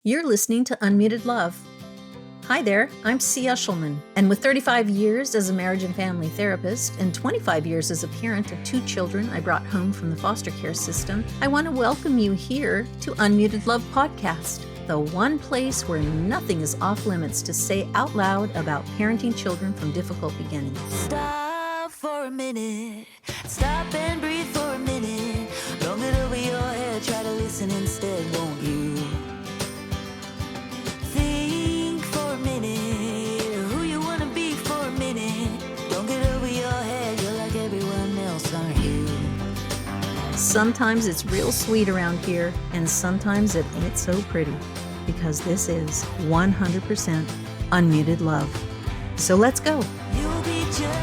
You're listening to Unmuted Love. Hi there, I'm C. Eshelman, and with 35 years as a marriage and family therapist and 25 years as a parent of 2 children I brought home from the foster care system, I want to welcome you here to Unmuted Love Podcast, the one place where nothing is off limits to say out loud about parenting children from difficult beginnings. Stop for a minute, stop and breathe for a minute, long it over your head, try to listen instead, won't you? Think for a minute, who you want to be for a minute, don't get over your head, you're like everyone else, aren't you? Sometimes it's real sweet around here, and sometimes it ain't so pretty, because this is 100% Unmuted Love. So let's go. You'll be just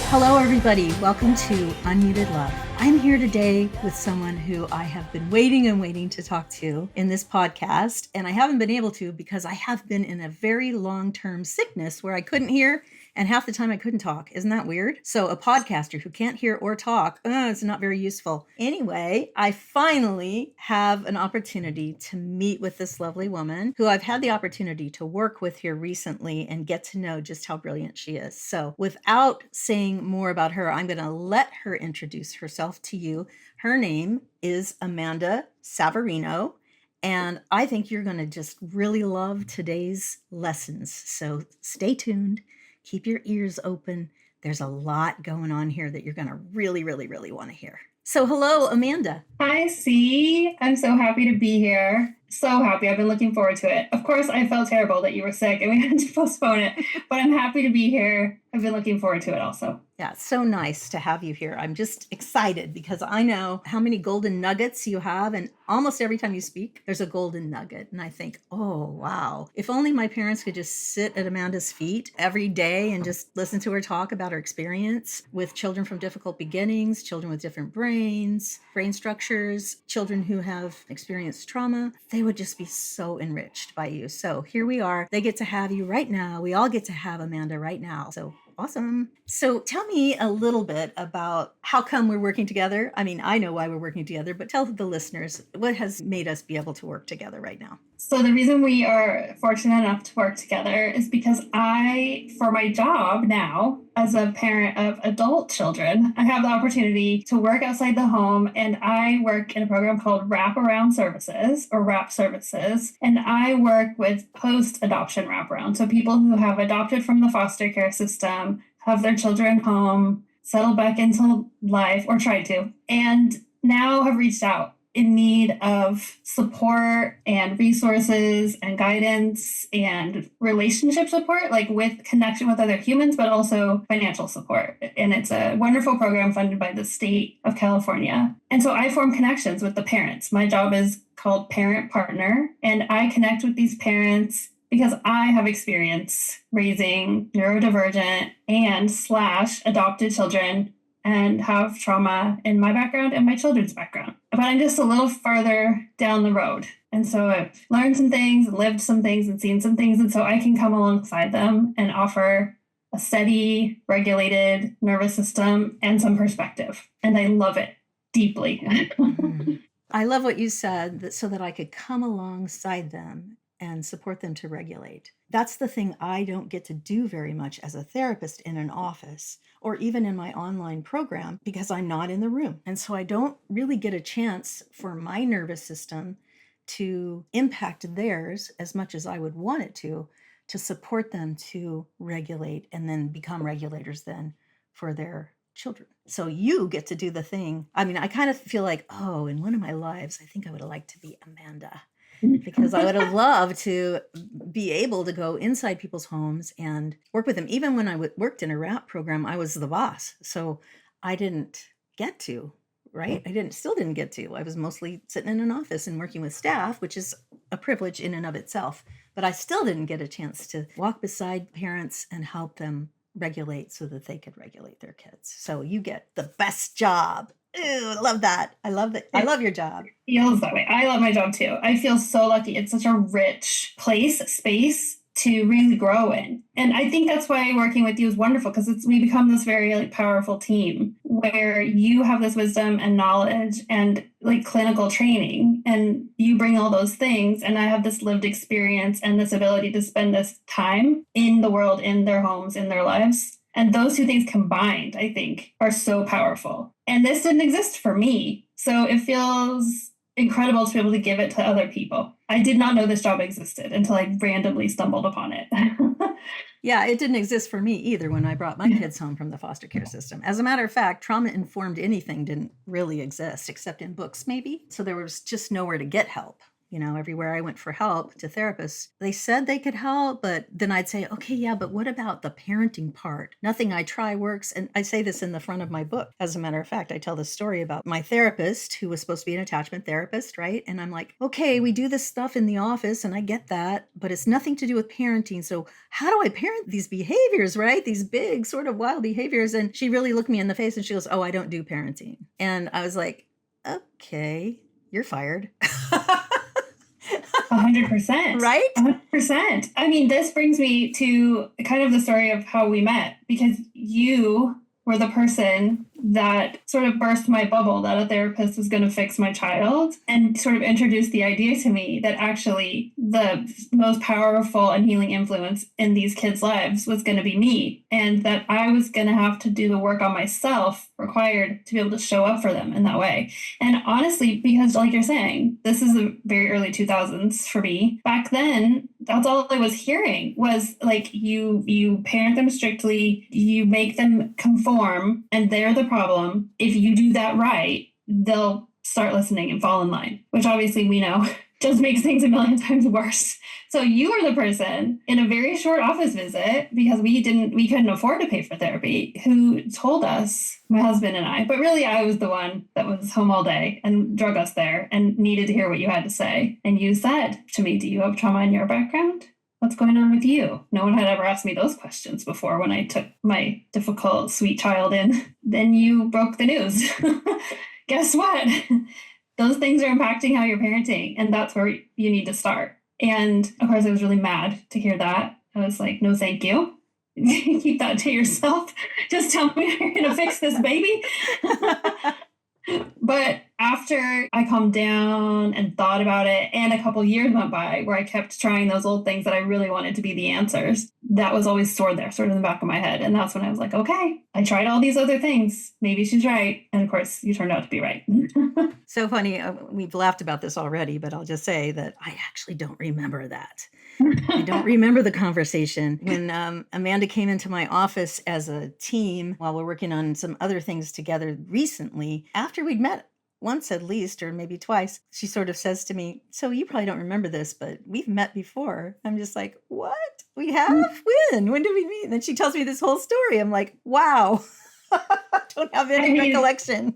Hello, everybody. Welcome to Unmuted Love. I'm here today with someone who I have been waiting to talk to in this podcast, and I haven't been able to because I have been in a very long-term sickness where I couldn't hear, and half the time I couldn't talk. Isn't that weird? So a podcaster who can't hear or talk, it's not very useful. Anyway, I finally have an opportunity to meet with this lovely woman who I've had the opportunity to work with here recently and get to know just how brilliant she is. So without saying more about her, I'm going to let her introduce herself to you. Her name is Amanda Savarino. And I think you're going to just really love today's lessons. So stay tuned. Keep your ears open. There's a lot going on here that you're going to really want to hear. So hello, Amanda. Hi, C. I'm so happy to be here. So happy. I've been looking forward to it. Of course, I felt terrible that you were sick and we had to postpone it, but I'm happy to be here. I've been looking forward to it also. Yeah, it's so nice to have you here. I'm just excited because I know how many golden nuggets you have, and almost every time you speak, there's a golden nugget. And I think, oh, wow, if only my parents could just sit at Amanda's feet every day and just listen to her talk about her experience with children from difficult beginnings, children with different brains, brain structures, children who have experienced trauma. They would just be so enriched by you. So here we are. They get to have you right now. We all get to have Amanda right now. So awesome. So tell me a little bit about how come we're working together. I mean, I know why we're working together, but tell the listeners what has made us be able to work together right now. So the reason we are fortunate enough to work together is because for my job now, as a parent of adult children, I have the opportunity to work outside the home, and I work in a program called Wraparound Services, or WRAP Services, and I work with post-adoption wraparound. So people who have adopted from the foster care system, have their children home, settle back into life, or tried to, and now have reached out in need of support and resources and guidance and relationship support, like with connection with other humans, but also financial support. And it's a wonderful program funded by the state of California. And so I form connections with the parents. My job is called Parent Partner, and I connect with these parents because I have experience raising neurodivergent and / adopted children and have trauma in my background and my children's background. But I'm just a little farther down the road. And so I've learned some things, lived some things, and seen some things. And so I can come alongside them and offer a steady, regulated nervous system and some perspective. And I love it deeply. I love what you said, that so that I could come alongside them and support them to regulate. That's the thing I don't get to do very much as a therapist in an office or even in my online program because I'm not in the room. And so I don't really get a chance for my nervous system to impact theirs as much as I would want it to support them to regulate and then become regulators then for their children. So you get to do the thing. I mean, I kind of feel like, in one of my lives, I think I would have liked to be Amanda, because I would have loved to be able to go inside people's homes and work with them. Even when I worked in a WRAP program, I was the boss. So I didn't get to, right? Still didn't get to. I was mostly sitting in an office and working with staff, which is a privilege in and of itself. But I still didn't get a chance to walk beside parents and help them regulate so that they could regulate their kids. So you get the best job. Ooh, I love that. I love it. I love your job. Feels that way. I love my job too. I feel so lucky. It's such a rich space to really grow in. And I think that's why working with you is wonderful, because we become this very like powerful team where you have this wisdom and knowledge and like clinical training, and you bring all those things, and I have this lived experience and this ability to spend this time in the world, in their homes, in their lives. And those two things combined, I think, are so powerful. And this didn't exist for me. So it feels incredible to be able to give it to other people. I did not know this job existed until I randomly stumbled upon it. Yeah, it didn't exist for me either when I brought my kids home from the foster care system. As a matter of fact, trauma-informed anything didn't really exist, except in books maybe. So there was just nowhere to get help. You know, everywhere I went for help to therapists, they said they could help, but then I'd say, okay, yeah, but what about the parenting part? Nothing I try works. And I say this in the front of my book. As a matter of fact, I tell this story about my therapist who was supposed to be an attachment therapist, right? And I'm like, okay, we do this stuff in the office and I get that, but it's nothing to do with parenting. So how do I parent these behaviors, right? These big sort of wild behaviors. And she really looked me in the face and she goes, oh, I don't do parenting. And I was like, okay, you're fired. 100%. Right? 100%. I mean, this brings me to kind of the story of how we met, because you were the person that sort of burst my bubble that a therapist was going to fix my child, and sort of introduced the idea to me that actually the most powerful and healing influence in these kids' lives was going to be me, and that I was going to have to do the work on myself required to be able to show up for them in that way. And honestly, because like you're saying, this is the very early 2000s for me. Back then, that's all I was hearing was like, you parent them strictly, you make them conform, and they're the problem. If you do that right, they'll start listening and fall in line, which obviously we know just makes things a million times worse. So you were the person in a very short office visit, because we couldn't afford to pay for therapy, who told us, my husband and I, but really I was the one that was home all day and drug us there and needed to hear what you had to say. And you said to me, do you have trauma in your background? What's going on with you? No one had ever asked me those questions before when I took my difficult, sweet child in. Then you broke the news. Guess what? Those things are impacting how you're parenting, and that's where you need to start. And of course, I was really mad to hear that. I was like, no, thank you. Keep that to yourself. Just tell me you're going to fix this baby. But after I calmed down and thought about it, and a couple years went by where I kept trying those old things that I really wanted to be the answers, that was always stored there, sort of in the back of my head. And that's when I was like, okay, I tried all these other things. Maybe she's right. And of course, you turned out to be right. So funny. We've laughed about this already, but I'll just say that I actually don't remember that. I don't remember the conversation. When Amanda came into my office as a team while we're working on some other things together recently, after we'd met once at least, or maybe twice, she sort of says to me, so you probably don't remember this, but we've met before. I'm just like, what? We have? When? When did we meet? And then she tells me this whole story. I'm like, wow. I don't have any recollection.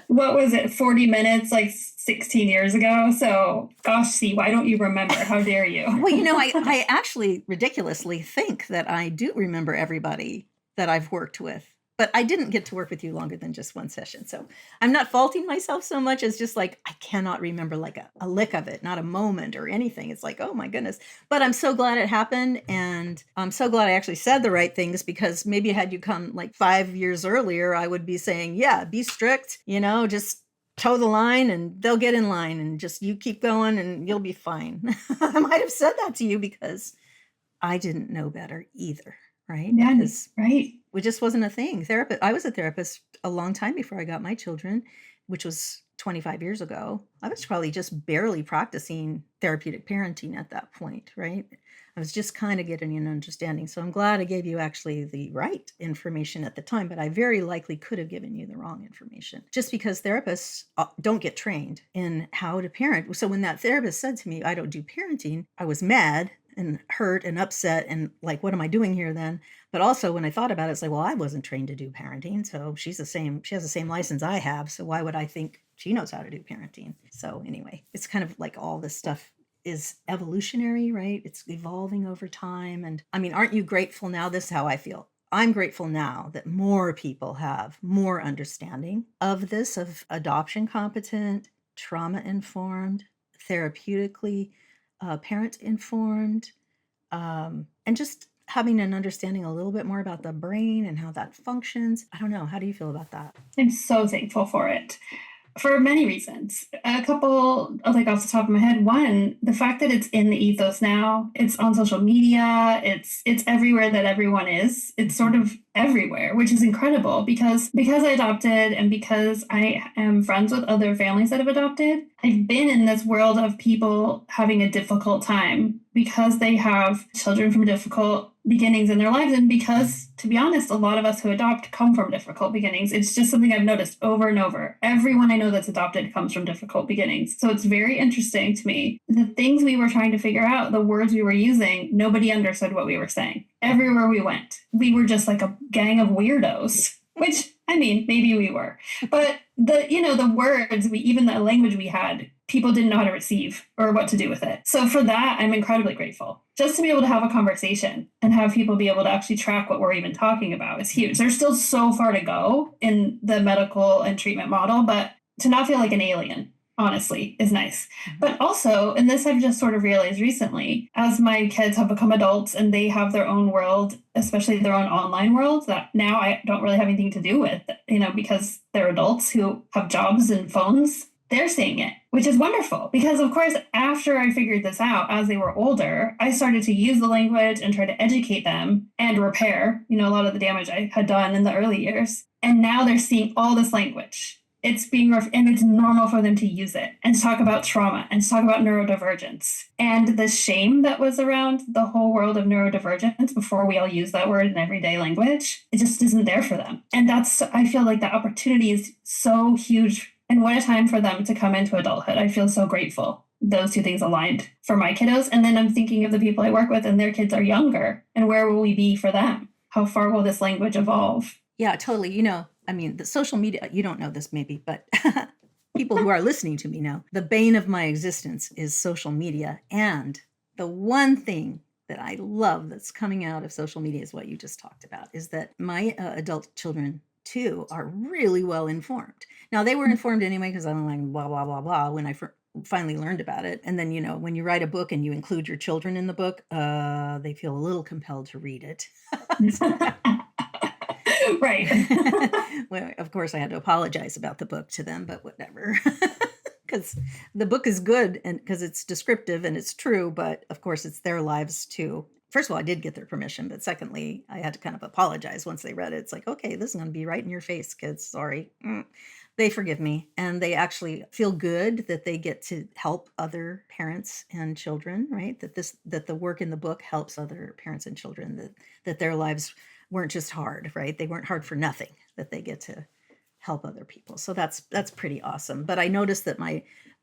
What was it? 40 minutes, like 16 years ago. So gosh, see, why don't you remember? How dare you? Well, you know, I actually ridiculously think that I do remember everybody that I've worked with, but I didn't get to work with you longer than just one session. So I'm not faulting myself so much as just like, I cannot remember like a lick of it, not a moment or anything. It's like, oh my goodness. But I'm so glad it happened. And I'm so glad I actually said the right things, because maybe had you come like 5 years earlier, I would be saying, yeah, be strict, you know, just toe the line and they'll get in line, and just you keep going and you'll be fine. I might have said that to you because I didn't know better either. Right? Yeah, Because right. it just wasn't a thing. I was a therapist a long time before I got my children, which was 25 years ago. I was probably just barely practicing therapeutic parenting at that point, right? I was just kind of getting an understanding. So I'm glad I gave you actually the right information at the time, but I very likely could have given you the wrong information, just because therapists don't get trained in how to parent. So when that therapist said to me, I don't do parenting, I was mad and hurt and upset and like, what am I doing here then? But also when I thought about it, it's like, well, I wasn't trained to do parenting. So she has the same license I have. So why would I think she knows how to do parenting? So anyway, it's kind of like all this stuff is evolutionary, right? It's evolving over time. And I mean, aren't you grateful now? This is how I feel. I'm grateful now that more people have more understanding of this, of adoption competent, trauma informed, therapeutically parent informed, and just having an understanding a little bit more about the brain and how that functions. I don't know. How do you feel about that? I'm so thankful for it for many reasons. A couple, like off the top of my head. One, the fact that it's in the ethos now. It's on social media. It's everywhere that everyone is. It's sort of everywhere, which is incredible because I adopted and because I am friends with other families that have adopted. I've been in this world of people having a difficult time because they have children from difficult beginnings in their lives. And because, to be honest, a lot of us who adopt come from difficult beginnings. It's just something I've noticed over and over. Everyone I know that's adopted comes from difficult beginnings. So it's very interesting to me. The things we were trying to figure out, the words we were using, nobody understood what we were saying. Everywhere we went, we were just like a gang of weirdos, which, I mean, maybe we were. But the words, even the language we had, people didn't know how to receive or what to do with it. So for that, I'm incredibly grateful. Just to be able to have a conversation and have people be able to actually track what we're even talking about is huge. There's still so far to go in the medical and treatment model, but to not feel like an alien, honestly, is nice. But also, and this I've just sort of realized recently, as my kids have become adults and they have their own world, especially their own online world that now I don't really have anything to do with, because they're adults who have jobs and phones. They're seeing it, which is wonderful because, of course, after I figured this out as they were older, I started to use the language and try to educate them and repair, a lot of the damage I had done in the early years. And now they're seeing all this language. It's and it's normal for them to use it and to talk about trauma and to talk about neurodivergence. And the shame that was around the whole world of neurodivergence before we all use that word in everyday language, it just isn't there for them. And I feel like the opportunity is so huge. And what a time for them to come into adulthood. I feel so grateful. Those two things aligned for my kiddos. And then I'm thinking of the people I work with and their kids are younger. And where will we be for them? How far will this language evolve? Yeah, totally. The social media, you don't know this maybe, but people who are listening to me know the bane of my existence is social media. And the one thing that I love that's coming out of social media is what you just talked about, is that my adult children too are really well informed. Now they were informed anyway because I'm like blah blah blah blah when I finally learned about it. And then when you write a book and you include your children in the book, they feel a little compelled to read it. Right. Well, of course, I had to apologize about the book to them, but whatever. Because the book is good and because it's descriptive and it's true, but of course, it's their lives too. First of all, I did get their permission, but secondly, I had to kind of apologize once they read it. It's like, okay, this is going to be right in your face, kids. Sorry. They forgive me, and they actually feel good that they get to help other parents and children, right? That the work in the book helps other parents and children, that their lives weren't just hard, right? They weren't hard for nothing, that they get to help other people. So that's pretty awesome. But I noticed that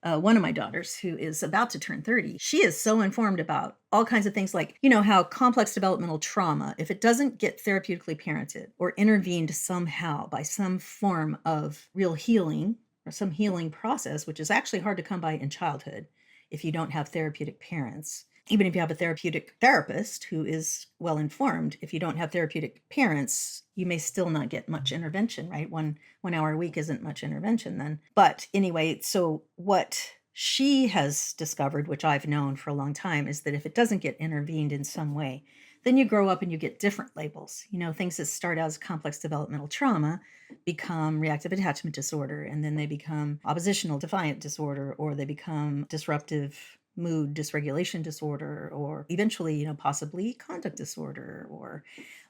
one of my daughters, who is about to turn 30, she is so informed about all kinds of things like, how complex developmental trauma, if it doesn't get therapeutically parented or intervened somehow by some form of real healing or some healing process, which is actually hard to come by in childhood if you don't have therapeutic parents. Even if you have a therapeutic therapist who is well informed, if you don't have therapeutic parents, you may still not get much intervention, right? One hour a week isn't much intervention then. But anyway, so what she has discovered, which I've known for a long time, is that if it doesn't get intervened in some way, then you grow up and you get different labels. Things that start out as complex developmental trauma become reactive attachment disorder, and then they become oppositional defiant disorder, or they become disruptive mood dysregulation disorder, or eventually, possibly conduct disorder, or,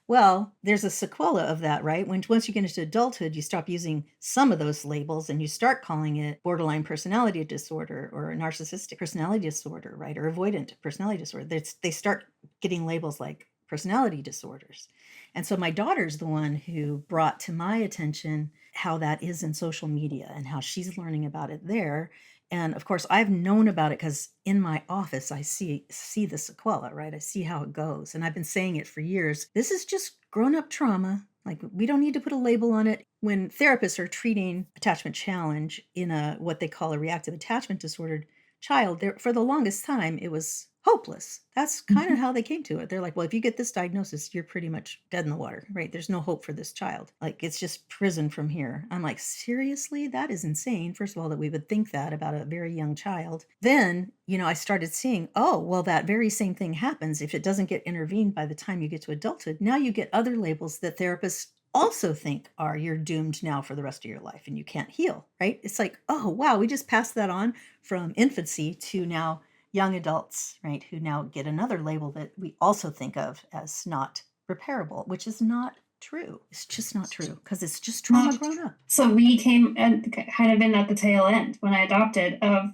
well, there's a sequela of that, right? Once you get into adulthood, you stop using some of those labels and you start calling it borderline personality disorder or narcissistic personality disorder, right? Or avoidant personality disorder. They start getting labels like personality disorders. And so my daughter's the one who brought to my attention how that is in social media and how she's learning about it there. And of course, I've known about it because in my office, I see the sequela, right? I see how it goes. And I've been saying it for years. This is just grown-up trauma. Like, we don't need to put a label on it. When therapists are treating attachment challenge in what they call a reactive attachment disorder, child, there for the longest time, it was hopeless. That's kind of how they came to it. They're like, well, if you get this diagnosis, you're pretty much dead in the water, right? There's no hope for this child. Like, it's just prison from here. I'm like, seriously? That is insane. First of all, that we would think that about a very young child. Then, I started seeing, oh, well, that very same thing happens if it doesn't get intervened by the time you get to adulthood. Now you get other labels that therapists also think are you're doomed now for the rest of your life and you can't heal, right? It's like, oh, wow, we just passed that on from infancy to now young adults, right, who now get another label that we also think of as not repairable, which is not true. It's just not true because it's just trauma grown up. So we came and kind of in at the tail end when I adopted of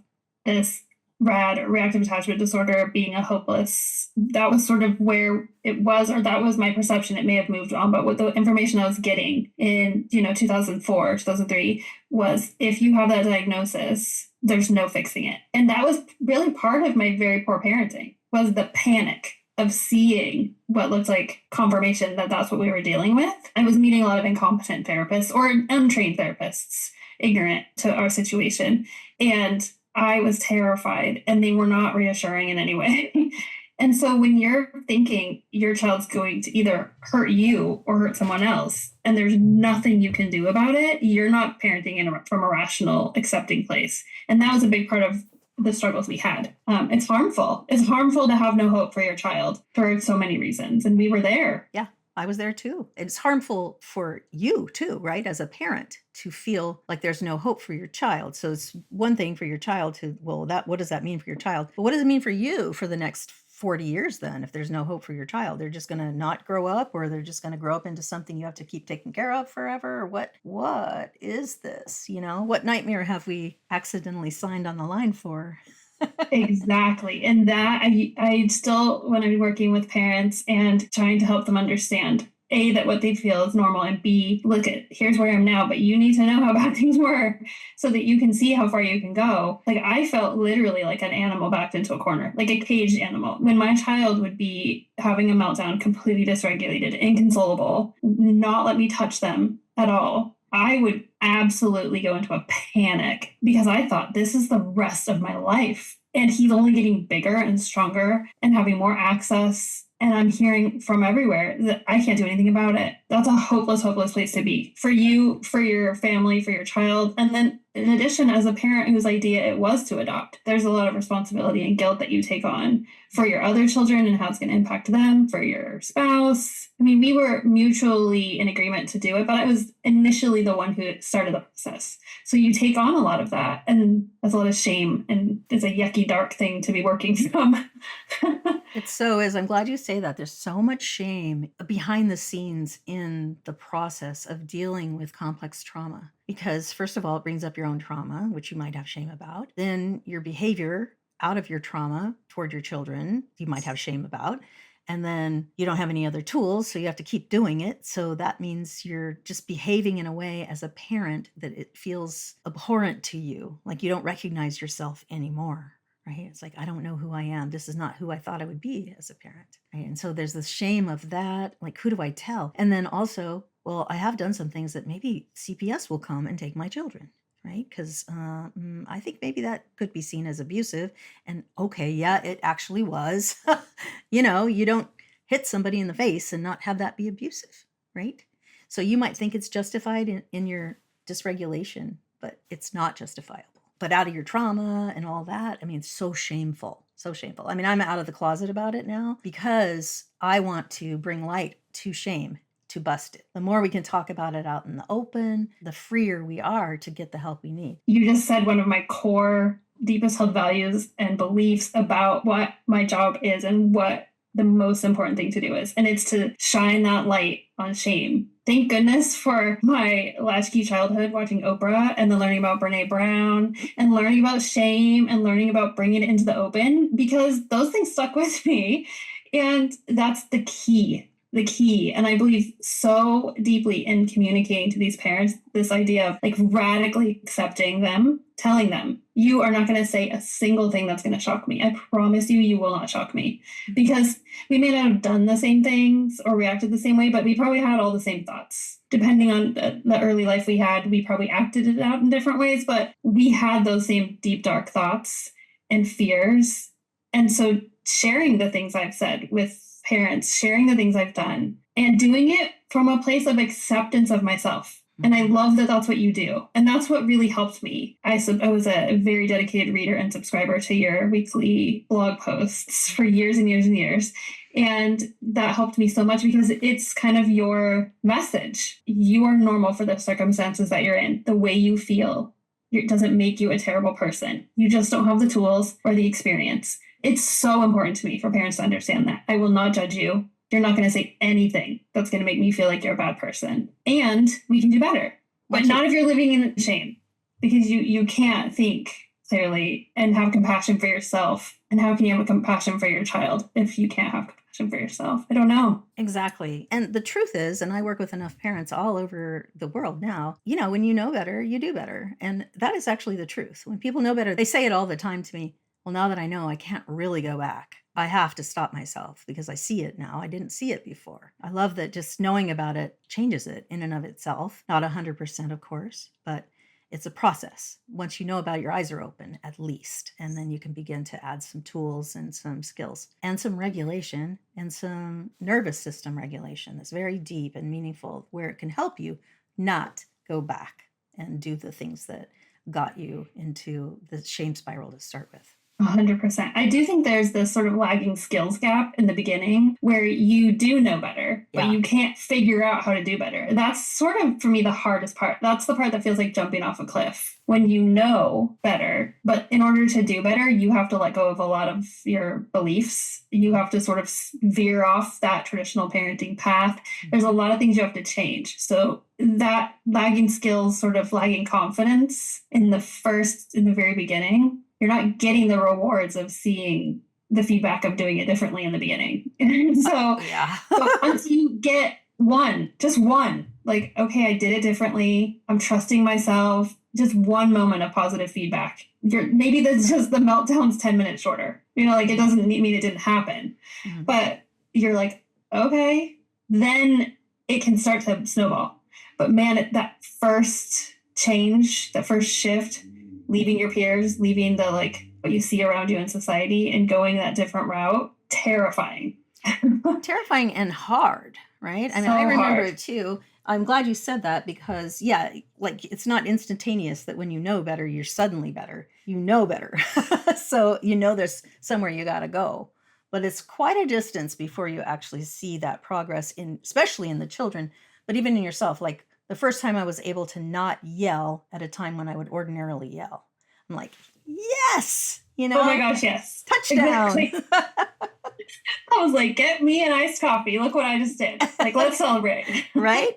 this RAD, reactive attachment disorder, being a hopeless. That was sort of where it was, or that was my perception. It may have moved on, but with the information I was getting in 2004, 2003 was if you have that diagnosis, there's no fixing it. And that was really part of my very poor parenting, was the panic of seeing what looked like confirmation that that's what we were dealing with. I was meeting a lot of incompetent therapists or untrained therapists, ignorant to our situation. And I was terrified, and they were not reassuring in any way. And so when you're thinking your child's going to either hurt you or hurt someone else, and there's nothing you can do about it, you're not parenting from a rational, accepting place. And that was a big part of the struggles we had. It's harmful. It's harmful to have no hope for your child for so many reasons. And we were there. Yeah. I was there too. It's harmful for you too, right? As a parent to feel like there's no hope for your child. So it's one thing for your child to, what does that mean for your child? But what does it mean for you for the next 40 years then, if there's no hope for your child? They're just going to not grow up, or they're just going to grow up into something you have to keep taking care of forever? Or what is this? What nightmare have we accidentally signed on the line for? Exactly. And that I still, when I'm working with parents and trying to help them understand, A, that what they feel is normal, and B, look at, here's where I am now, but you need to know how bad things were so that you can see how far you can go. Like, I felt literally like an animal backed into a corner, like a caged animal. When my child would be having a meltdown, completely dysregulated, inconsolable, not let me touch them at all, I would absolutely go into a panic because I thought this is the rest of my life. And he's only getting bigger and stronger and having more access. And I'm hearing from everywhere that I can't do anything about it. That's a hopeless, hopeless place to be for you, for your family, for your child. And then in addition, as a parent whose idea it was to adopt, there's a lot of responsibility and guilt that you take on for your other children and how it's going to impact them, for your spouse. I mean, we were mutually in agreement to do it, but I was initially the one who started the process. So you take on a lot of that, and that's a lot of shame, and it's a yucky, dark thing to be working from. It so is. I'm glad you say that. There's so much shame behind the scenes in the process of dealing with complex trauma. Because first of all, it brings up your own trauma, which you might have shame about. Then your behavior out of your trauma toward your children, you might have shame about. And then you don't have any other tools, so you have to keep doing it. So that means you're just behaving in a way as a parent that it feels abhorrent to you, like you don't recognize yourself anymore. Right? It's like, I don't know who I am. This is not who I thought I would be as a parent. Right? And so there's this shame of that. Like, who do I tell? And then also, well, I have done some things that maybe CPS will come and take my children. Right? Because I think maybe that could be seen as abusive. And okay, yeah, it actually was. You don't hit somebody in the face and not have that be abusive. Right? So you might think it's justified in your dysregulation, but it's not justifiable. But out of your trauma and all that, I mean, it's so shameful, so shameful. I mean, I'm out of the closet about it now because I want to bring light to shame, to bust it. The more we can talk about it out in the open, the freer we are to get the help we need. You just said one of my core, deepest held values and beliefs about what my job is and what the most important thing to do is. And it's to shine that light on shame. Thank goodness for my latchkey childhood watching Oprah and then learning about Brene Brown and learning about shame and learning about bringing it into the open, because those things stuck with me. And that's the key. And I believe so deeply in communicating to these parents this idea of like radically accepting them, telling them, you are not going to say a single thing that's going to shock me. I promise you, you will not shock me. Because we may not have done the same things or reacted the same way, but we probably had all the same thoughts. Depending on the early life we had, we probably acted it out in different ways, but we had those same deep, dark thoughts. and fears. And so sharing the things I've said with parents, sharing the things I've done, and doing it from a place of acceptance of myself. And I love that that's what you do. And that's what really helped me. I was a very dedicated reader and subscriber to your weekly blog posts for years and years and years. And that helped me so much because it's kind of your message. You are normal for the circumstances that you're in. The way you feel, it doesn't make you a terrible person. You just don't have the tools or the experience. It's so important to me for parents to understand that. I will not judge you. You're not going to say anything that's going to make me feel like you're a bad person. And we can do better. But not if you're living in shame, because you can't think clearly and have compassion for yourself. And how can you have compassion for your child if you can't have compassion for yourself? I don't know. Exactly. And the truth is, and I work with enough parents all over the world now, when you know better, you do better. And that is actually the truth. When people know better, they say it all the time to me. Well, now that I know, I can't really go back. I have to stop myself because I see it now. I didn't see it before. I love that just knowing about it changes it in and of itself. Not 100%, of course, but it's a process. Once you know about it, your eyes are open at least. And then you can begin to add some tools and some skills and some regulation and some nervous system regulation that's very deep and meaningful, where it can help you not go back and do the things that got you into the shame spiral to start with. 100%. I do think there's this sort of lagging skills gap in the beginning where you do know better, but you can't figure out how to do better. That's sort of, for me, the hardest part. That's the part that feels like jumping off a cliff. When you know better, but in order to do better, you have to let go of a lot of your beliefs. You have to sort of veer off that traditional parenting path. There's a lot of things you have to change. So that lagging skills, sort of lagging confidence in the very beginning, you're not getting the rewards of seeing the feedback of doing it differently in the beginning. So but once you get just one, like, okay, I did it differently. I'm trusting myself. Just one moment of positive feedback. Maybe that's just the meltdown's 10 minutes shorter. It doesn't mean it didn't happen. Mm-hmm. But you're like, okay, then it can start to snowball. But man, that first change, that first shift, leaving your peers, leaving the what you see around you in society and going that different route, terrifying. Terrifying and hard, right? I mean, I remember it too. I'm glad you said that because, it's not instantaneous that when you know better, you're suddenly better. You know better. So there's somewhere you got to go. But it's quite a distance before you actually see that progress, especially in the children, but even in yourself. Like the first time I was able to not yell at a time when I would ordinarily yell. I'm like, yes! Oh my gosh, yes. Touchdown! Exactly. I was like, get me an iced coffee. Look what I just did. Let's celebrate. Right?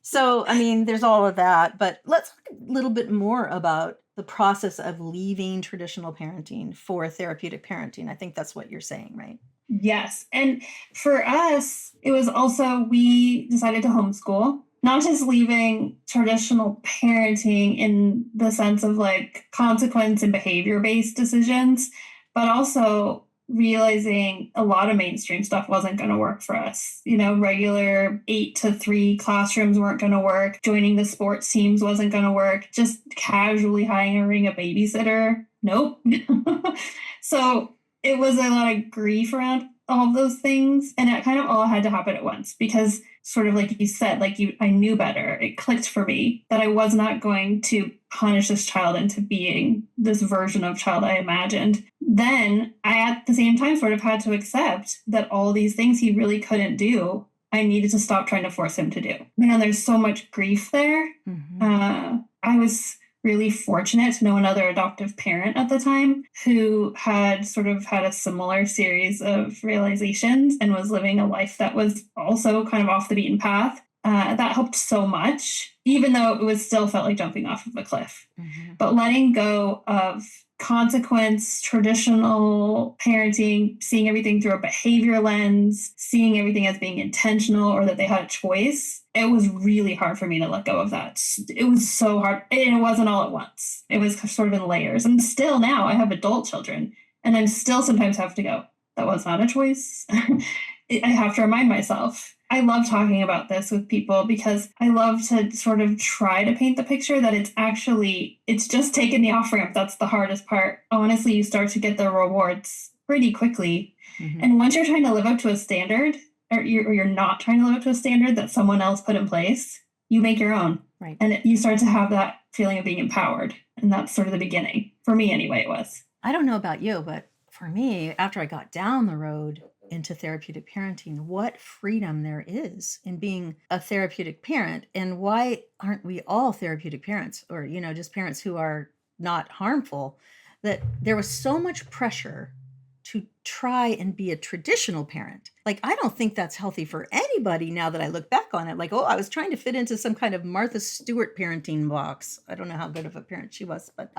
So, I mean, there's all of that. But let's talk a little bit more about the process of leaving traditional parenting for therapeutic parenting. I think that's what you're saying, right? Yes. And for us, it was also, we decided to homeschool. Not just leaving traditional parenting in the sense of consequence and behavior-based decisions, but also realizing a lot of mainstream stuff wasn't going to work for us. Regular 8 to 3 classrooms weren't going to work. Joining the sports teams wasn't going to work. Just casually hiring a babysitter. Nope. So it was a lot of grief around all of those things. And it kind of all had to happen at once because, sort of like you said, I knew better. It clicked for me that I was not going to punish this child into being this version of child I imagined. Then I, at the same time, sort of had to accept that all these things he really couldn't do, I needed to stop trying to force him to do. Man, there's so much grief there. Mm-hmm. I was really fortunate to know another adoptive parent at the time who had sort of had a similar series of realizations and was living a life that was also kind of off the beaten path. That helped so much, even though it was still felt like jumping off of a cliff. Mm-hmm. But letting go of consequence, traditional parenting, seeing everything through a behavior lens, seeing everything as being intentional or that they had a choice, it was really hard for me to let go of that. It was so hard. And it wasn't all at once. It was sort of in layers. And still now I have adult children and I'm still sometimes have to go, that was not a choice. I have to remind myself, I love talking about this with people because I love to sort of try to paint the picture that it's just taking the off ramp. That's the hardest part. Honestly, you start to get the rewards pretty quickly. Mhm. And once you're trying to live up to a standard, or you're not trying to live up to a standard that someone else put in place, you make your own. Right. And you start to have that feeling of being empowered. And that's sort of the beginning. For me, anyway, it was. I don't know about you, but for me, after I got down the road into therapeutic parenting, what freedom there is in being a therapeutic parent. And why aren't we all therapeutic parents, or, you know, just parents who are not harmful? That there was so much pressure to try and be a traditional parent. Like, I don't think that's healthy for anybody now that I look back on it. Like, oh, I was trying to fit into some kind of Martha Stewart parenting box. I don't know how good of a parent she was, but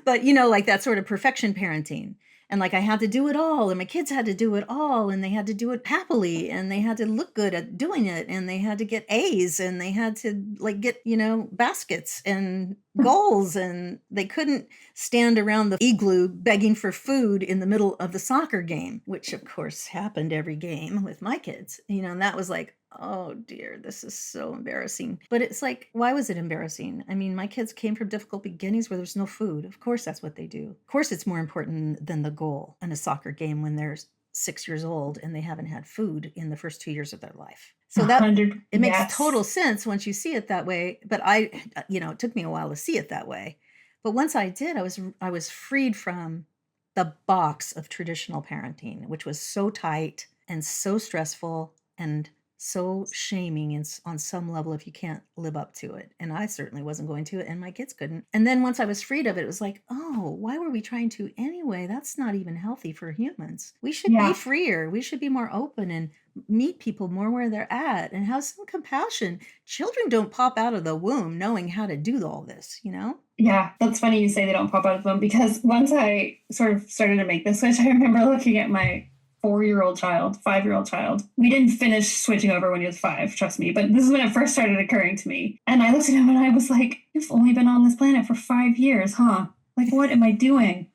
but you know, like that sort of perfection parenting. And like I had to do it all, and my kids had to do it all, and they had to do it happily, and they had to look good at doing it, and they had to get A's, and they had to like get, you know, baskets and goals, and they couldn't stand around the igloo begging for food in the middle of the soccer game, which of course happened every game with my kids, you know, and that was like, oh dear, this is so embarrassing. But it's like, why was it embarrassing? I mean, my kids came from difficult beginnings where there's no food. Of course, that's what they do. Of course, it's more important than the goal in a soccer game when they're 6 years old and they haven't had food in the first 2 years of their life. So that it makes Yes. total sense once you see it that way. But it took me a while to see it that way. But once I did, I was freed from the box of traditional parenting, which was so tight and so stressful and so shaming on some level if you can't live up to it. And I certainly wasn't going to, and my kids couldn't. And then once I was freed of it, it was like, oh, why were we trying to anyway? That's not even healthy for humans. We should be freer. We should be more open and meet people more where they're at and have some compassion. Children don't pop out of the womb knowing how to do all this, you know? Yeah, that's funny you say they don't pop out of the womb, because once I sort of started to make this switch, I remember looking at my 5-year-old child. We didn't finish switching over when he was 5, trust me, but this is when it first started occurring to me. And I looked at him and I was like, you've only been on this planet for 5 years, huh? Like, what am I doing?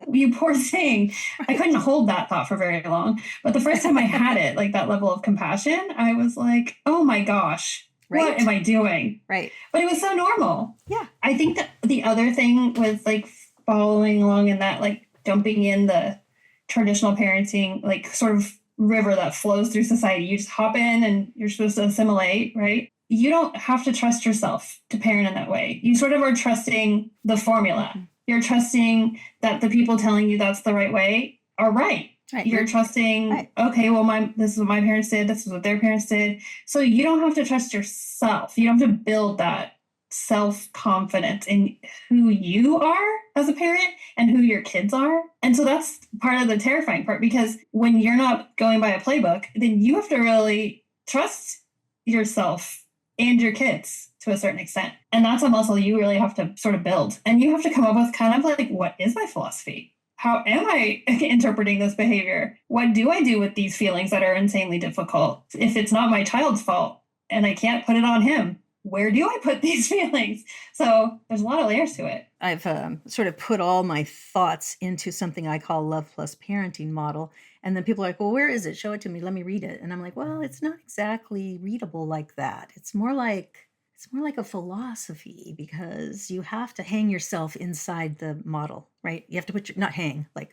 You poor thing. I couldn't hold that thought for very long. But the first time I had it, like that level of compassion, I was like, oh my gosh, what am I doing? Right. But it was so normal. Yeah. I think that the other thing with like following along in that, like jumping in the traditional parenting, like sort of river that flows through society. You just hop in and you're supposed to assimilate, right? You don't have to trust yourself to parent in that way. You sort of are trusting the formula. Mm-hmm. You're trusting that the people telling you that's the right way are right. Right. You're trusting, okay, well, this is what my parents did. This is what their parents did. So you don't have to trust yourself. You don't have to build that self-confidence in who you are as a parent and who your kids are. And so that's part of the terrifying part, because when you're not going by a playbook, then you have to really trust yourself and your kids to a certain extent. And that's a muscle you really have to sort of build. And you have to come up with kind of like, what is my philosophy? How am I interpreting this behavior? What do I do with these feelings that are insanely difficult? If it's not my child's fault and I can't put it on him, where do I put these feelings? So there's a lot of layers to it. I've sort of put all my thoughts into something I call Love Plus Parenting Model. And then people are like, well, where is it? Show it to me. Let me read it. And I'm like, well, it's not exactly readable like that. It's more like a philosophy, because you have to hang yourself inside the model, right? You have to but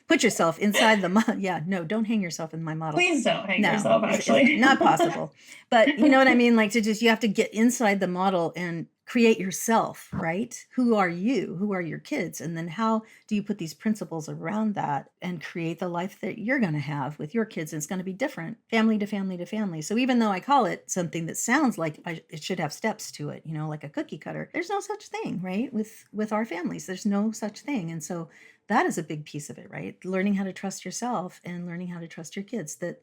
put yourself inside the model. Yeah, no, don't hang yourself in my model. Please don't hang yourself, actually. It's not possible. But you know what I mean? Like, you have to get inside the model and create yourself, right? Who are you? Who are your kids? And then how do you put these principles around that and create the life that you're going to have with your kids? And it's going to be different, family to family to family. So even though I call it something that sounds like it should have steps to it, you know, like a cookie cutter, there's no such thing, right? With our families, there's no such thing. And so that is a big piece of it, right? Learning how to trust yourself and learning how to trust your kids, that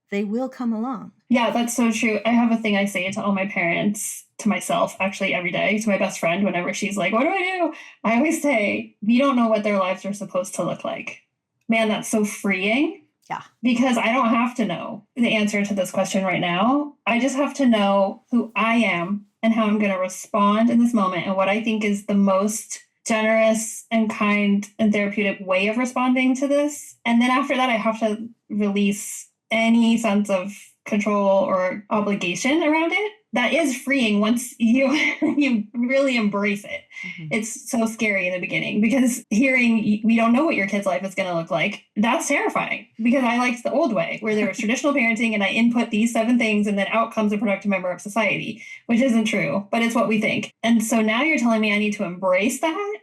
they will come along. Yeah, that's so true. I have a thing I say to all my parents, to myself, actually every day, to my best friend, whenever she's like, what do I do? I always say, we don't know what their lives are supposed to look like. Man, that's so freeing. Yeah. Because I don't have to know the answer to this question right now. I just have to know who I am and how I'm going to respond in this moment, and what I think is the most generous and kind and therapeutic way of responding to this. And then after that, I have to release any sense of control or obligation around it. That is freeing once you you really embrace it. Mhm. It's so scary in the beginning because hearing we don't know what your kid's life is going to look like, that's terrifying, because I liked the old way where there was traditional parenting and I input these 7 things and then out comes a productive member of society, which isn't true, but it's what we think. And so now you're telling me I need to embrace that,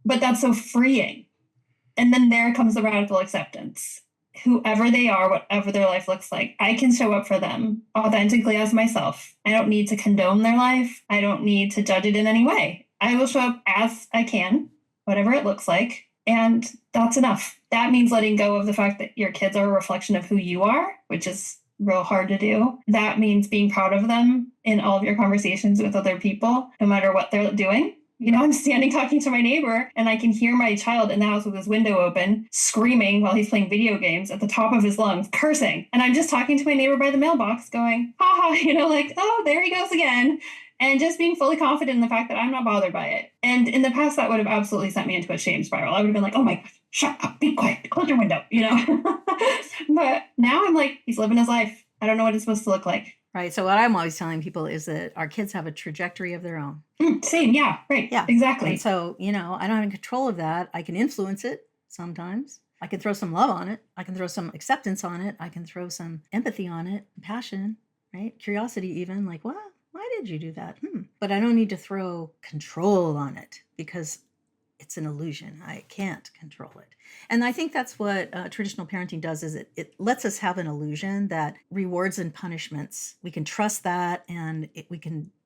but that's so freeing. And then there comes the radical acceptance. Whoever they are, whatever their life looks like, I can show up for them authentically as myself. I don't need to condone their life. I don't need to judge it in any way. I will show up as I can, whatever it looks like. And that's enough. That means letting go of the fact that your kids are a reflection of who you are, which is real hard to do. That means being proud of them in all of your conversations with other people, no matter what they're doing. You know, I'm standing talking to my neighbor and I can hear my child in the house with his window open, screaming while he's playing video games at the top of his lungs, cursing. And I'm just talking to my neighbor by the mailbox going, ha ha, you know, like, oh, there he goes again. And just being fully confident in the fact that I'm not bothered by it. And in the past, that would have absolutely sent me into a shame spiral. I would have been like, oh my God, shut up, be quiet, close your window, you know? But now I'm like, he's living his life. I don't know what it's supposed to look like. Right. So what I'm always telling people is that our kids have a trajectory of their own. Same. Yeah. Right. Yeah. Exactly. And so, you know, I don't have control of that. I can influence it sometimes. I can throw some love on it. I can throw some acceptance on it. I can throw some empathy on it, passion, right? Curiosity even, like, well, why did you do that? But I don't need to throw control on it because it's an illusion. I can't control it. And I think that's what traditional parenting does, is it lets us have an illusion that rewards and punishments, we can trust that, and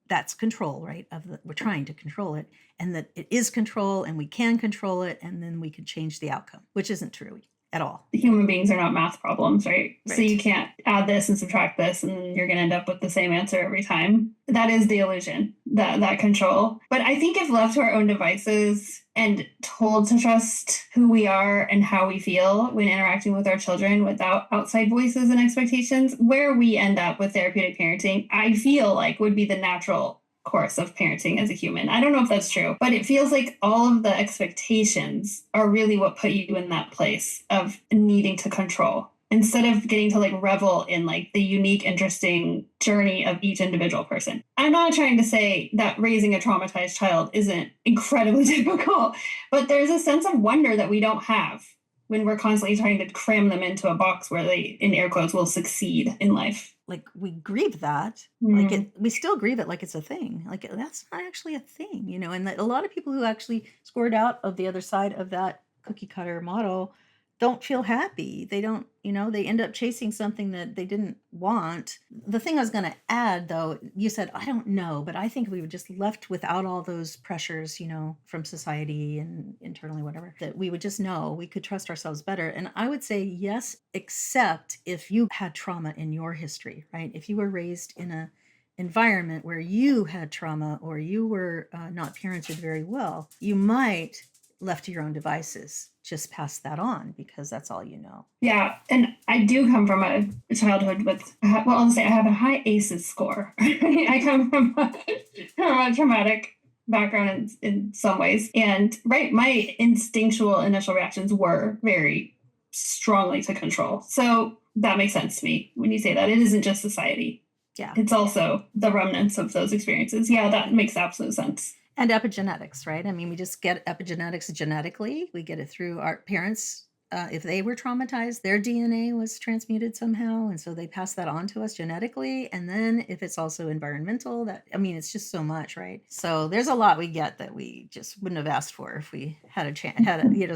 that's control, right? We're trying to control it, and that it is control and we can control it, and then we can change the outcome, which isn't true at all. Human beings are not math problems, right? So you can't add this and subtract this and then you're going to end up with the same answer every time. That is the illusion, that control. But I think if left to our own devices and told to trust who we are and how we feel when interacting with our children without outside voices and expectations, where we end up with therapeutic parenting, I feel like would be the natural course of parenting as a human. I don't know if that's true, but it feels like all of the expectations are really what put you in that place of needing to control, instead of getting to like revel in like the unique, interesting journey of each individual person. I'm not trying to say that raising a traumatized child isn't incredibly difficult, but there's a sense of wonder that we don't have when we're constantly trying to cram them into a box where they, in air quotes, will succeed in life. Like, we grieve that, we still grieve it like it's a thing. Like, that's not actually a thing, you know. And that a lot of people who actually scored out of the other side of that cookie cutter model don't feel happy. They don't, you know, they end up chasing something that they didn't want. The thing I was going to add, though, you said, I don't know, but I think we were just left without all those pressures, you know, from society and internally, whatever, that we would just know we could trust ourselves better. And I would say yes, except if you had trauma in your history, right? If you were raised in a environment where you had trauma or you were not parented very well, you might, left to your own devices, just pass that on because that's all you know. Yeah. And I do come from a childhood with, well, I'll say I have a high ACEs score. I come from a traumatic background in some ways. And right, my instinctual initial reactions were very strongly to control. So that makes sense to me when you say that. It isn't just society. Yeah. It's also the remnants of those experiences. Yeah, that makes absolute sense. And epigenetics, right? I mean, we just get epigenetics genetically. We get it through our parents. If they were traumatized, their DNA was transmuted somehow. And so they pass that on to us genetically. And then if it's also environmental, it's just so much, right? So there's a lot we get that we just wouldn't have asked for if we had a chance,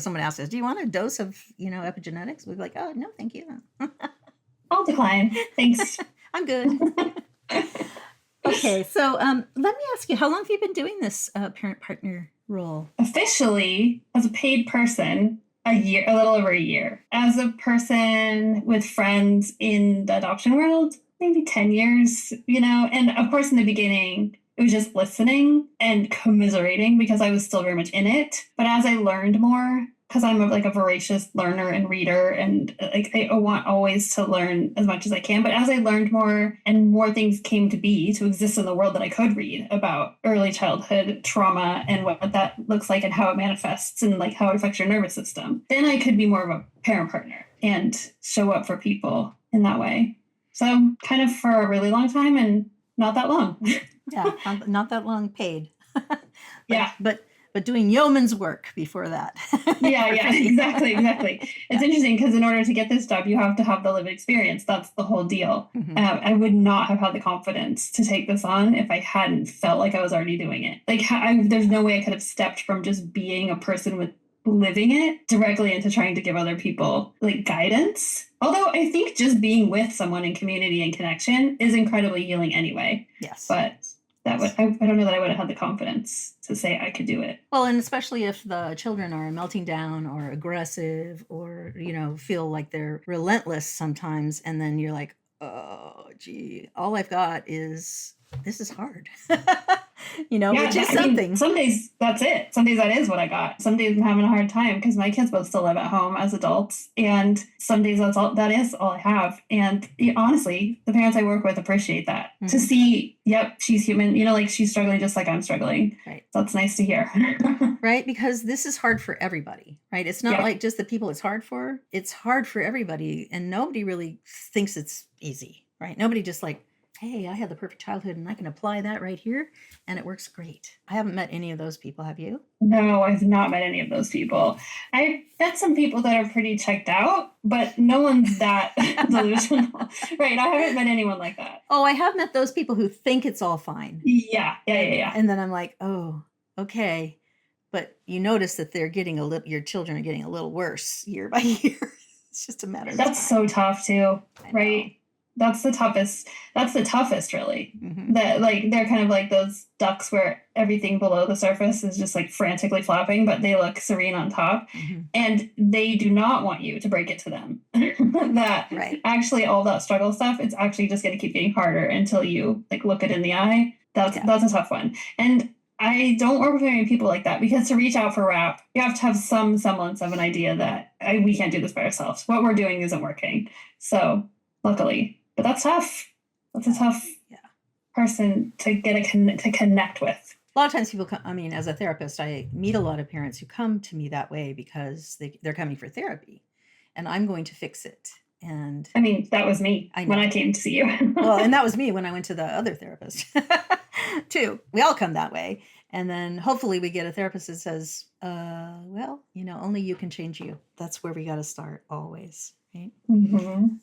someone asked us, do you want a dose of, epigenetics? We'd be like, oh, no, thank you. I'll decline. Thanks. I'm good. Okay, so let me ask you, how long have you been doing this parent partner role? Officially, as a paid person, a little over a year. As a person with friends in the adoption world, maybe 10 years, and of course in the beginning, it was just listening and commiserating because I was still very much in it. But as I learned more, because I'm a voracious learner and reader, and I want always to learn as much as I can. But as I learned more and more things came to exist in the world that I could read about early childhood trauma and what that looks like and how it manifests and how it affects your nervous system, then I could be more of a parent partner and show up for people in that way. So kind of for a really long time and not that long. Yeah, not that long paid. Yeah. But doing yeoman's work before that. Yeah, exactly. It's interesting because in order to get this job, you have to have the lived experience. That's the whole deal. I would not have had the confidence to take this on if I hadn't felt like I was already doing it. Like, there's no way I could have stepped from just being a person with living it directly into trying to give other people like guidance. Although I think just being with someone in community and connection is incredibly healing anyway. Yes. But I don't know that I would have had the confidence to say I could do it. Well, and especially if the children are melting down or aggressive or, feel like they're relentless sometimes. And then you're like, oh, gee, all I've got is, this is hard. Which is something. Some days that's it. Some days that is what I got. Some days I'm having a hard time because my kids both still live at home as adults. And some days that is all I have. And honestly, the parents I work with appreciate that. To see, yep, she's human, like she's struggling just like I'm struggling. Right. So that's nice to hear. Right. Because this is hard for everybody, right? It's not like just the people it's hard for. It's hard for everybody. And nobody really thinks it's easy, right? Nobody just like, hey, I had the perfect childhood and I can apply that right here and it works great. I haven't met any of those people. Have you? No, I've not met any of those people. I've met some people that are pretty checked out, but no one's that delusional. Right. I haven't met anyone like that. Oh, I have met those people who think it's all fine. Yeah. And then I'm like, oh, okay. But you notice that they're getting your children are getting a little worse year by year. It's just a matter of time. That's so tough too. Right. That's the toughest really. That like they're kind of like those ducks where everything below the surface is just like frantically flopping, but they look serene on top. And they do not want you to break it to them. That actually all that struggle stuff, it's actually just going to keep getting harder until you like look it in the eye. That's a tough one. And I don't work with very many people like that because to reach out for WRAP, you have to have some semblance of an idea that we can't do this by ourselves. What we're doing isn't working. So luckily. But that's tough. That's a tough person to get to connect with. A lot of times people come, as a therapist, I meet a lot of parents who come to me that way because they're coming for therapy and I'm going to fix it. And that was me when I came to see you. Well, and that was me when I went to the other therapist too. We all come that way. And then hopefully we get a therapist that says, only you can change you. That's where we got to start always. Right?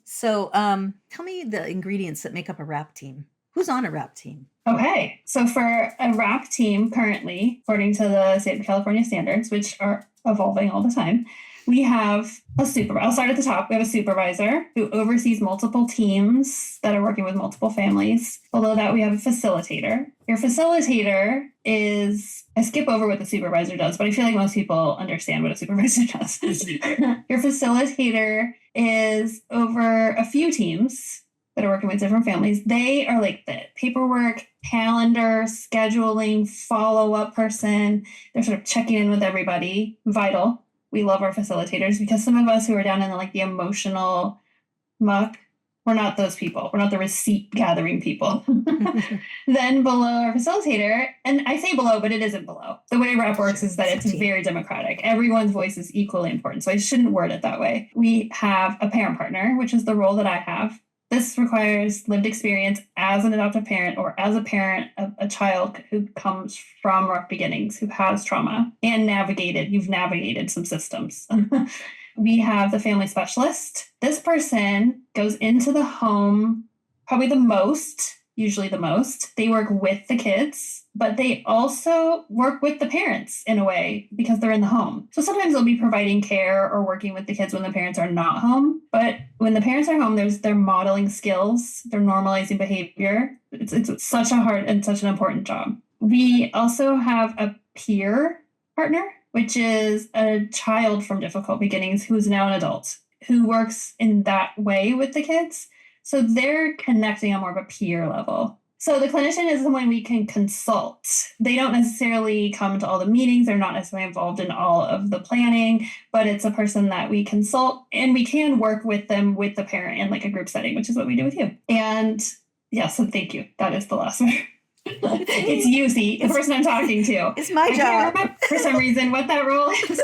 So tell me the ingredients that make up a WRAP team. Who's on a WRAP team? Okay. So for a WRAP team currently, according to the state of California standards, which are evolving all the time, we have a supervisor. I'll start at the top. We have a supervisor who oversees multiple teams that are working with multiple families. Below that, we have a facilitator. Your facilitator is, I skip over what the supervisor does, but I feel like most people understand what a supervisor does. Your facilitator is over a few teams that are working with different families. They are like the paperwork, calendar, scheduling, follow-up person. They're sort of checking in with everybody. Vital. We love our facilitators because some of us who are down in the emotional muck, we're not those people. We're not the receipt gathering people. Then below our facilitator, and I say below, but it isn't below. The way WRAP works is that it's very democratic. Everyone's voice is equally important. So I shouldn't word it that way. We have a parent partner, which is the role that I have. This requires lived experience as an adoptive parent or as a parent of a child who comes from rough beginnings, who has trauma and you've navigated some systems. We have the family specialist. This person goes into the home probably usually the most. They work with the kids, but they also work with the parents in a way because they're in the home. So sometimes they'll be providing care or working with the kids when the parents are not home. But when the parents are home, they're modeling skills, they're normalizing behavior. It's such a hard and such an important job. We also have a peer partner, which is a child from difficult beginnings who's now an adult, who works in that way with the kids. So they're connecting on more of a peer level. So the clinician is someone we can consult. They don't necessarily come to all the meetings. They're not necessarily involved in all of the planning, but it's a person that we consult and we can work with them with the parent in a group setting, which is what we do with you. And so thank you. That is the last one. It's Yuzi, the person I'm talking to. It's my job. I can't remember for some reason what that role is.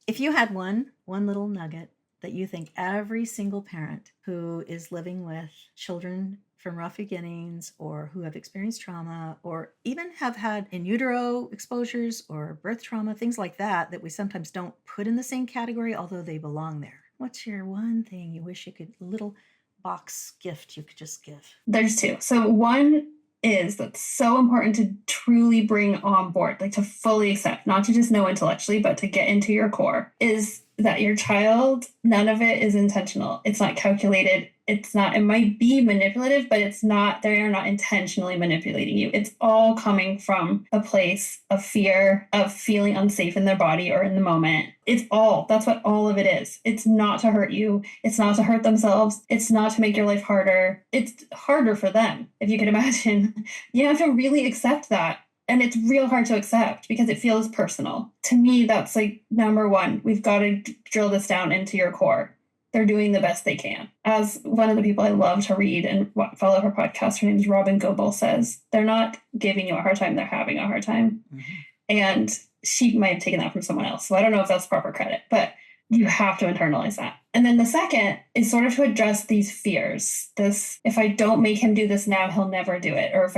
If you had one little nugget that you think every single parent who is living with children from rough beginnings or who have experienced trauma or even have had in utero exposures or birth trauma, things like that we sometimes don't put in the same category, although they belong there. What's your one thing you wish you could, little box gift you could just give? There's two. So one is that's so important to truly bring on board, like to fully accept, not to just know intellectually, but to get into your core, is that your child, none of it is intentional. It's not calculated. It's not, it might be manipulative, but it's not, they are not intentionally manipulating you. It's all coming from a place of fear, of feeling unsafe in their body or in the moment. That's what all of it is. It's not to hurt you. It's not to hurt themselves. It's not to make your life harder. It's harder for them. If you can imagine, you have to really accept that. And it's real hard to accept because it feels personal. To me, that's like number one. We've got to drill this down into your core. They're doing the best they can. As one of the people I love to read and follow her podcast, her name is Robin Goebel, says, they're not giving you a hard time, they're having a hard time. Mm-hmm. And she might have taken that from someone else. So I don't know if that's proper credit, but you have to internalize that. And then the second is sort of to address these fears. This, if I don't make him do this now, he'll never do it. Or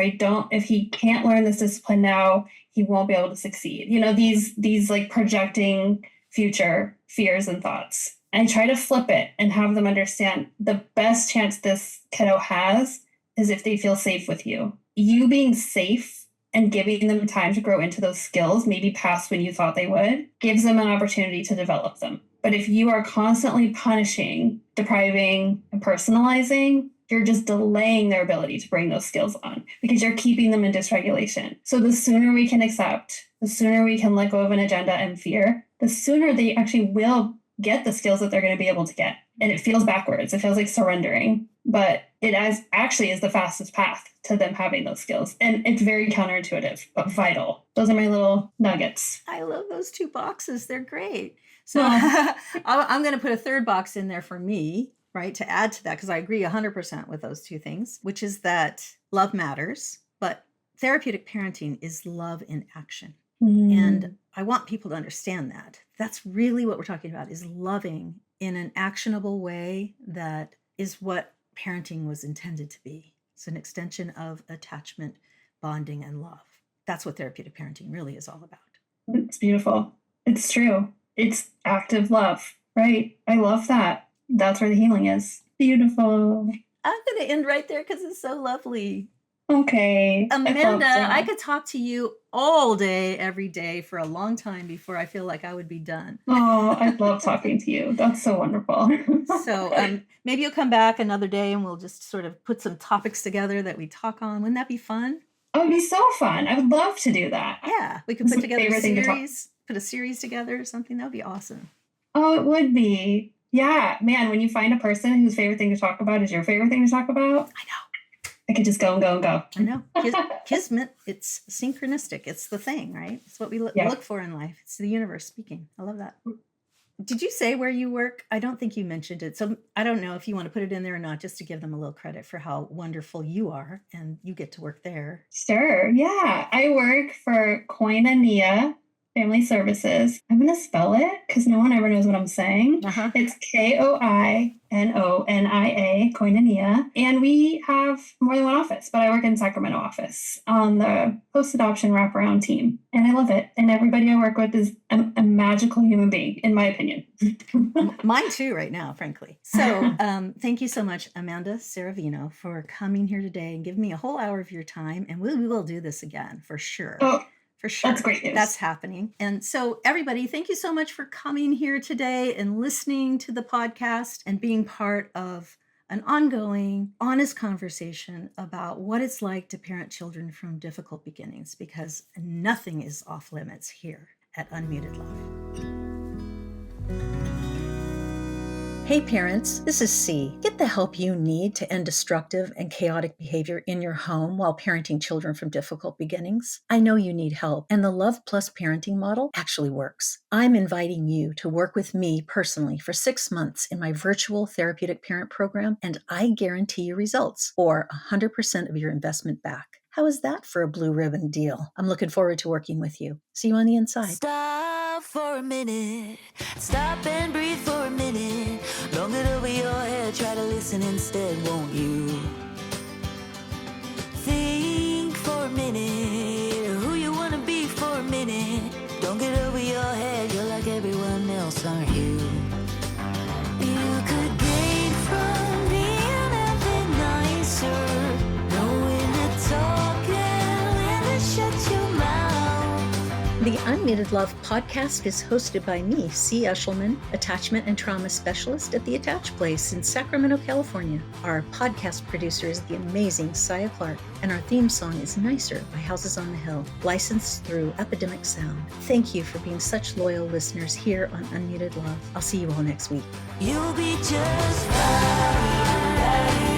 if he can't learn this discipline now, he won't be able to succeed. You know, these like projecting future fears and thoughts. And I try to flip it and have them understand the best chance this kiddo has is if they feel safe with you. You being safe and giving them time to grow into those skills, maybe past when you thought they would, gives them an opportunity to develop them. But if you are constantly punishing, depriving, and personalizing, you're just delaying their ability to bring those skills on because you're keeping them in dysregulation. So the sooner we can accept, the sooner we can let go of an agenda and fear, the sooner they actually will get the skills that they're going to be able to get. And it feels backwards. It feels like surrendering, but it actually is the fastest path to them having those skills. And it's very counterintuitive, but vital. Those are my little nuggets. I love those two boxes. They're great. So I'm going to put a third box in there for me, right, to add to that, because I agree 100% with those two things, which is that love matters, but therapeutic parenting is love in action. And I want people to understand that. That's really what we're talking about, is loving in an actionable way that is what parenting was intended to be. It's an extension of attachment, bonding, and love. That's what therapeutic parenting really is all about. It's beautiful. It's true. It's active love, right? I love that. That's where the healing is. Beautiful. I'm going to end right there because it's so lovely. Okay. Amanda, I could talk to you all day, every day for a long time before I feel like I would be done. Oh, I love talking to you. That's so wonderful. So maybe you'll come back another day and we'll just sort of put some topics together that we talk on. Wouldn't that be fun? Oh, it'd be so fun. I would love to do that. Yeah, we could put together a series, put a series together or something. That would be awesome. Oh, it would be. Yeah, man, when you find a person whose favorite thing to talk about is your favorite thing to talk about. I know. I could just go and go and go. I know. Kismet, it's synchronistic. It's the thing, right? It's what we look for in life. It's the universe speaking. I love that. Did you say where you work? I don't think you mentioned it. So I don't know if you want to put it in there or not, just to give them a little credit for how wonderful you are and you get to work there. Sure. Yeah. I work for Koinonia Family Services. I'm going to spell it because no one ever knows what I'm saying. It's Koinonia, Koinonia. And we have more than one office, but I work in Sacramento office on the post-adoption wraparound team. And I love it. And everybody I work with is a magical human being, in my opinion. Mine too, right now, frankly. So thank you so much, Amanda Saravino, for coming here today and giving me a whole hour of your time. And we will do this again, for sure. Oh. For sure. That's great news. That's happening. And so everybody, thank you so much for coming here today and listening to the podcast and being part of an ongoing, honest conversation about what it's like to parent children from difficult beginnings, because nothing is off limits here at UnMuted Love. Hey parents, this is C. Get the help you need to end destructive and chaotic behavior in your home while parenting children from difficult beginnings. I know you need help, and the Love Plus parenting model actually works. I'm inviting you to work with me personally for 6 months in my virtual therapeutic parent program, and I guarantee you results, or 100% of your investment back. How is that for a blue ribbon deal? I'm looking forward to working with you. See you on the inside. Stop for a minute. Stop and breathe for a minute. Don't get over your head. Try to listen instead, won't you? Think for a minute. Who you want to be for a minute. Don't get over your head. You're like everyone else, aren't you? You could gain from being a bit nicer. Know when to talk and when to shut your mouth. The Unmuted Love podcast is hosted by me, C. Eshelman, attachment and trauma specialist at the Attach Place in Sacramento, California. Our podcast producer is the amazing Saya Clark, and our theme song is Nicer by Houses on the Hill, licensed through Epidemic Sound. Thank you for being such loyal listeners here on Unmuted Love. I'll see you all next week. You'll be just fine.